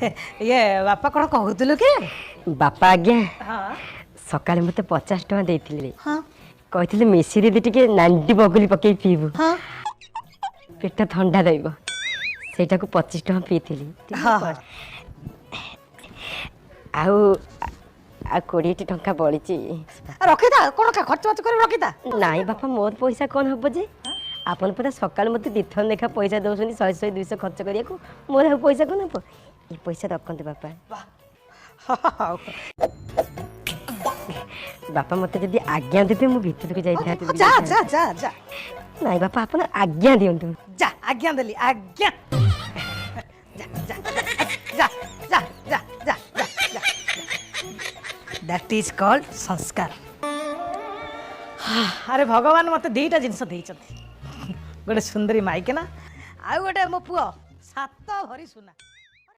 ये बापा कौन कहूलु कि बापा आज्ञा हाँ सकाଳେ मते 50 टଙ୍କା ଦେଇଥିଲେ हाँ କହିଥିଲେ ମିଶି ଦିଦି ଟିକେ ନାଣ୍ଡି ବଗୁଲି ପକେଇ ପିଇବୁ हाँ ପେଟ ଥଣ୍ଡା ରହିବ ସେଇଟାକୁ 25 ଟଙ୍କା ପିଇଥିଲି हाँ हाँ ଆଉ ଆଉ 20 ଟଙ୍କା ବଳିଛି रखीता कौन खर्च बाच कर रखीता ନାଇଁ ବାପା ମୋର ପଇସା କ'ଣ ହବ ଯେ ଆପଣ ପୁରା ସକାଳେ ମୋତେ ଦିଥର ଲେଖା ପଇସା ଦେଉଛନ୍ତି 100 200 ଖର୍ଚ୍ଚ କରିବାକୁ ମୋର ଆଉ ପଇସା କ'ଣ ହବ ଏ ପଇସା ରଖନ୍ତୁ ବାପା ବାପା ମୋତେ ଯଦି ଆଜ୍ଞା ଦେବେ ମୁଁ ଭିତରକୁ ଯାଇଥାନ୍ତି जा जा जा जा ନାଇଁ ବାପା ଆପଣ ଆଜ୍ଞା ଦିଅନ୍ତୁ जा आज्ञा देली आज्ञा जा जा जा जा जा जा जा दैट इज कॉल्ड संस्कार अरे भगवान मते दीटा जिनस देइछथि गोटे सुंदरी माइके ना आ गोटे मो पुओ सात भरी सुना